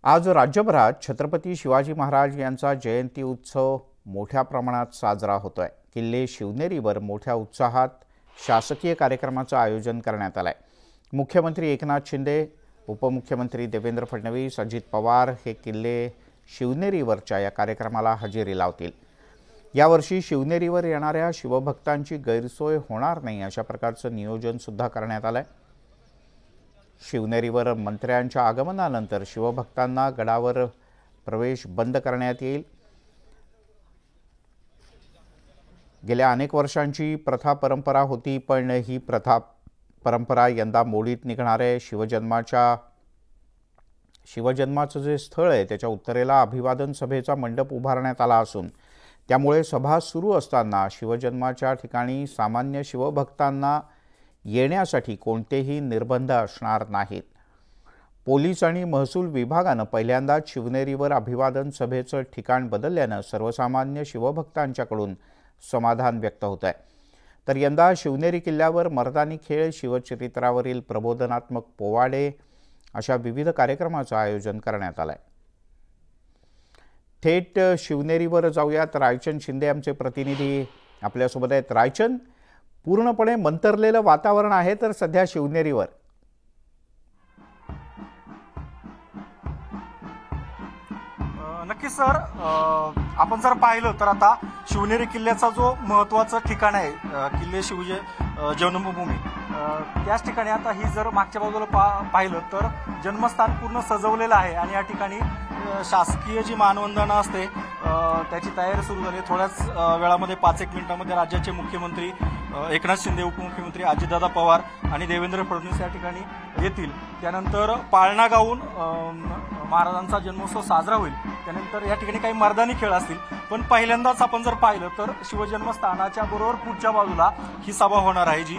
आज राज्यभरात छत्रपती शिवाजी महाराज यांचा जयंती उत्सव मोठ्या प्रमाणात साजरा होतोय। किल्ले शिवनेरीवर मोठ्या उत्साहात शासकीय कार्यक्रमाचं आयोजन करण्यात आलंय। मुख्यमंत्री एकनाथ शिंदे, उपमुख्यमंत्री देवेंद्र फडणवीस, अजित पवार हे किल्ले शिवनेरीवरच्या या कार्यक्रमाला हजेरी लावतील। यावर्षी शिवनेरीवर येणाऱ्या शिवभक्तांची गैरसोय होणार नाही अशा प्रकारचं नियोजन सुद्धा करण्यात आलंय। शिवनेरीवर मंत्र्यांच्या आगमनानंतर शिवभक्तांना गडावर प्रवेश बंद करण्यात येईल। गेल्या अनेक वर्षांची परंपरा होती, पण ही परंपरा यंदा मोडीत निघणार आहे। शिवजन्माचं जे स्थळ आहे त्याच्या उत्तरेला अभिवादन सभेचा मंडप उभारण्यात आला असून त्यामुळे सभा सुरू असताना शिवजन्माच्या ठिकाणी सामान्य शिवभक्तांना येण्यासाठी कोणतेही निर्बंध असणार नाहीत। पोलीस आणि महसूल विभागानं पहिल्यांदाच शिवनेरीवर अभिवादन सभेचं ठिकाण बदलल्यानं सर्वसामान्य शिवभक्तांच्याकडून समाधान व्यक्त होत आहे। तर यंदा शिवनेरी किल्ल्यावर मर्दानी खेळ, शिवचरित्रावरील प्रबोधनात्मक पोवाडे अशा विविध कार्यक्रमाचं आयोजन करण्यात आलंय। थेट शिवनेरीवर जाऊयात। रायचंद शिंदे आमचे प्रतिनिधी आपल्यासोबत आहेत। रायचंद, पूर्णपणे मंतरलेलं वातावरण आहे तर सध्या शिवनेरीवर नक्की सर, आपण जर पाहिलं तर आता शिवनेरी किल्ल्याचा जो महत्त्वाचं ठिकाण आहे, किल्ले जन्मभूमी, त्याच ठिकाणी आता ही जर मागच्या बाजूला पाहिलं तर जन्मस्थान पूर्ण सजवलेलं आहे आणि या ठिकाणी शासकीय जी मानवंदना असते त्याची तयारी सुरू झाली। थोड्याच वेळामध्ये 5-1 मिनिटांमध्ये राज्याचे मुख्यमंत्री एकनाथ शिंदे, उपमुख्यमंत्री अजितदादा पवार आणि देवेंद्र फडणवीस या ठिकाणी येतील। त्यानंतर पाळणा गाऊन महाराजांचा जन्मोत्सव साजरा होईल। त्यानंतर या ठिकाणी काही मर्दानी खेळ असतील, पण पहिल्यांदाच आपण जर पाहिलं तर शिवजन्मस्थानाच्या बरोबर पुढच्या बाजूला ही सभा होणार आहे, जी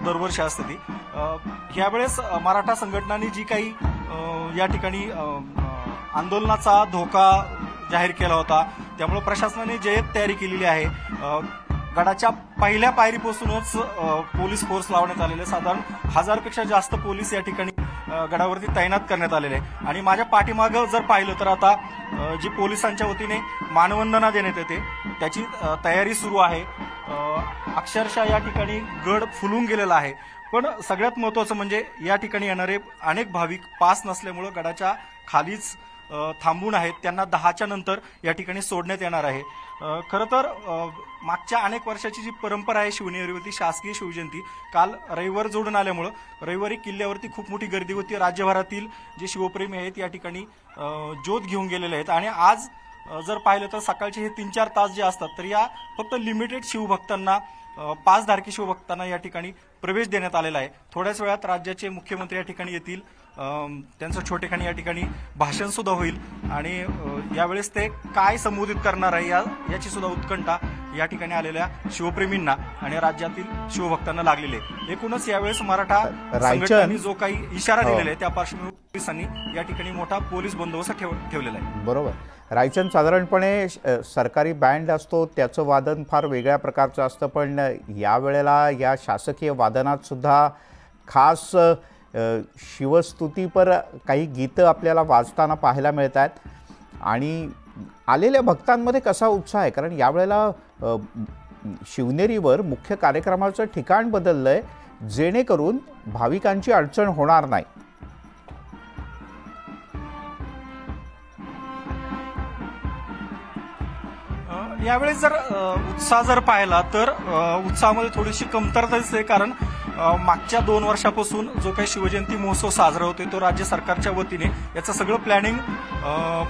दरवर्षी असते ती। यावेळेस मराठा संघटनांनी जी काही या ठिकाणी आंदोलनाचा धोका जाहीर केला होता, त्यामुळे प्रशासनाने जय्यत तयारी केलेली आहे। गडाच्या पहिल्या पायरीपासूनच पोलीस फोर्स लावण्यात आलेले, साधारण 1000 पेक्षा जास्त पोलीस या ठिकाणी गडावरती तैनात करण्यात आलेले आहे। आणि माझ्या पाठीमागं जर पाहिलं तर आता जी पोलिसांच्या वतीने मानवंदना देण्यात येते त्याची तयारी सुरू आहे। अक्षरशः या ठिकाणी गड फुलून गेलेला आहे। पण सगळ्यात महत्त्वाचं म्हणजे या ठिकाणी येणारे अनेक भाविक पास नसल्यामुळे गडाच्या खालीच थांबून आहेत, त्यांना 10च्या नंतर या ठिकाणी सोडण्यात येणार आहे। खरं तर मागच्या अनेक वर्षाची जी परंपरा आहे शिवनेरीवरती शासकीय शिवजयंती, काल रविवार जोडून आल्यामुळं रविवारी किल्ल्यावरती खूप मोठी गर्दी होती। राज्यभरातील जे शिवप्रेमी आहेत या ठिकाणी ज्योत घेऊन गेलेले आहेत आणि आज जर पाहिलं तर सकाळचे हे 3-4 तास जे असतात तर या फक्त लिमिटेड शिवभक्तांना, 5 धारकी शिवभक्तांना या ठिकाणी प्रवेश देण्यात आलेला आहे। थोड्याच वेळात राज्याचे मुख्यमंत्री या ठिकाणी येतील, त्यांचं छोटेखानी या ठिकाणी भाषण सुद्धा होईल आणि यावेळेस ते काय संबोधित करणार आहे याची सुद्धा उत्कंठा या ठिकाणी आलेल्या शिवप्रेमींना आणि राज्यातील शिवभक्तांना लागलेले आहे। एकूणच यावेळेस मराठा संघटनांनी जो काही इशारा दिलेला आहे त्या पार्श्वभूमीवर पोलिसांनी या ठिकाणी मोठा पोलीस बंदोबस्त ठेवलेला आहे। बरोबर रायचंद, साधारणपणे सरकारी बँड असतो त्याचं वादन फार वेगळ्या प्रकारचं असतं, पण यावेळेला या शासकीय वादनात सुद्धा खास शिवस्तुतीपर काही गीतं आपल्याला वाजताना पाहायला मिळत आहेत आणि आलेल्या भक्तांमध्ये कसा उत्साह आहे, कारण यावेळेला शिवनेरीवर मुख्य कार्यक्रमाचं ठिकाण बदललंय जेणेकरून भाविकांची अडचण होणार नाही। यावेळेस जर उत्साह जर पाहिला तर उत्साहामध्ये थोडीशी कमतरता दिसते, कारण मागच्या 2 वर्षापासून जो काही शिवजयंती महोत्सव साजरा होतोय तो राज्य सरकारच्या वतीने याचं सगळं प्लॅनिंग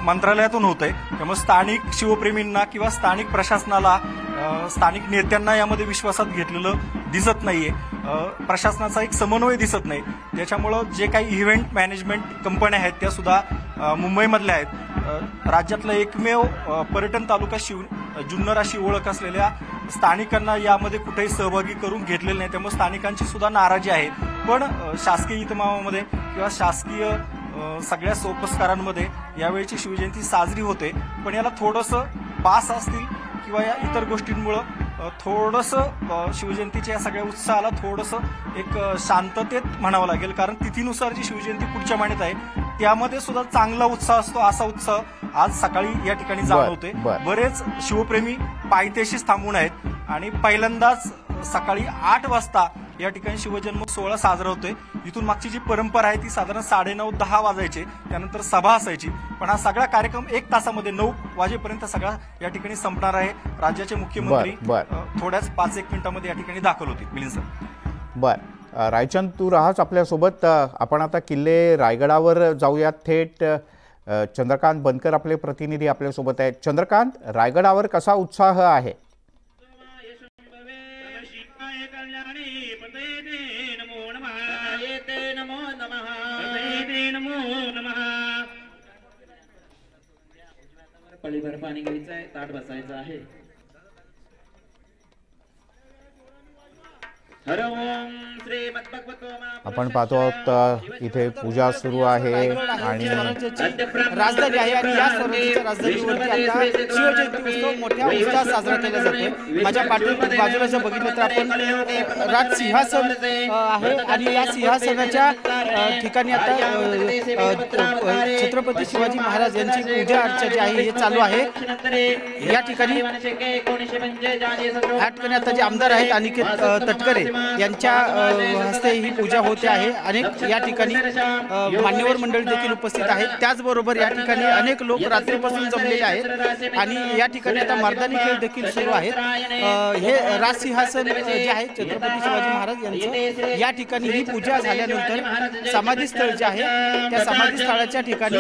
मंत्रालयातून होतंय। त्यामुळे स्थानिक शिवप्रेमींना किंवा स्थानिक प्रशासनाला, स्थानिक नेत्यांना यामध्ये विश्वासात घेतलेलं दिसत नाहीये। प्रशासनाचा एक समन्वय दिसत नाही। त्याच्यामुळं जे काही इव्हेंट मॅनेजमेंट कंपन्या आहेत त्या सुद्धा मुंबईमधल्या आहेत। राज्यातला एकमेव पर्यटन तालुका जुन्नर अशी ओळख असलेल्या स्थानिकांना यामध्ये कुठेही सहभागी करून घेतलेलं नाही, त्यामुळे स्थानिकांची सुद्धा नाराजी आहे। पण शासकीय इतमामामध्ये किंवा शासकीय सगळ्या सोपस्कारांमध्ये यावेळीची शिवजयंती साजरी होते, पण याला थोडंसं पास असतील किंवा या इतर गोष्टींमुळं थोडंसं शिवजयंतीच्या या सगळ्या उत्साहाला थोडंसं एक शांततेत म्हणावं लागेल, कारण तिथीनुसार जी शिवजयंती पुढच्या महिन्यात आहे त्यामध्ये सुद्धा चांगला उत्साह असतो. असा उत्साह आज सकाळी या ठिकाणी जाणवतोय. बर. बरेच शिवप्रेमी पायथ्याशीच थांबून आहेत आणि पहिल्यांदाच सकाळी 8 वाजता या ठिकाणी शिवजन्म सोहळा साजरा होतोय. इथून मागची जी परंपरा आहे ती साधारण 9:30-10 वाजायचे, त्यानंतर सभा असायची. पण हा सगळा कार्यक्रम 1 तासामध्ये 9 वाजेपर्यंत सगळा या ठिकाणी संपणार आहे. राज्याचे मुख्यमंत्री थोड्याच 5-1 मिनिटांमध्ये या ठिकाणी दाखल होतील. मिलिंद सर. बर, रायचंद तू राहाच आपल्यासोबत. आपण आता किल्ले रायगडावर जाऊयात थेट. चंद्रकांत बनकर आपले प्रतिनिधी आपल्यासोबत आहेत. चंद्रकांत, रायगडावर कसा उत्साह आहे? पळीभर पाणी घ्यायचं आहे, ताट बसायचं आहे. आपण पाहतो आहोत इथे पूजा सुरू आहे आणि राजधानी आहे आणि या सर्वांच्या राजधानीवरती आता शिवजयंती उत्सव मोठ्या उत्साहात साजरा केला जातोय. माझ्या बाजूला जर बघितलं तर आपण राज सिंहासन आहे आणि या सिंहासनाच्या ठिकाणी आता छत्रपती शिवाजी महाराज यांची पूजा अर्चा जी आहे हे चालू आहे. या ठिकाणी आता जे आमदार आहेत अनिकेत तटकरे यांच्या हस्ते ही पूजा होते आहे. अनेक या ठिकाणी मान्यवर मंडळी देखील उपस्थित आहेत. त्याचबरोबर या ठिकाणी अनेक लोक रात्रीपासून जमलेले आहेत आणि या ठिकाणी आता मर्दानी खेळ देखील सुरू आहेत. हे राजसिंहासन जे आहे छत्रपती शिवाजी महाराज यांचं, या ठिकाणी ही पूजा झाल्यानंतर समाधी स्थळ जे आहे त्या समाधी स्थळाच्या ठिकाणी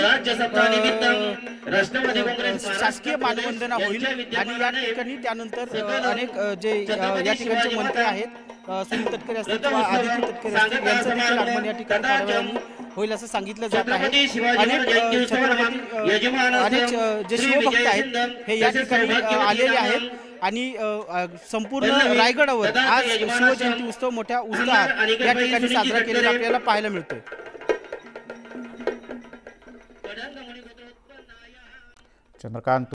शासकीय मानवंदना होईल आणि या ठिकाणी त्यानंतर अनेक जे या ठिकाणचे मंत्री आहेत सुनील तटकरे असतील किंवा आदित्य तटकरे असतील यांचं देखील आगमन या ठिकाणी थोड्या वेळाने होईल असं सांगितलं जात आहे. अनेक छत्रपती अनेक जे शिवभक्त आहेत हे या ठिकाणी आलेले आहेत आणि संपूर्ण रायगडावर आज शिवजयंती उत्सव मोठ्या उत्साहात या ठिकाणी साजरा केलेला आपल्याला पाहायला मिळतोय. चंद्रकांत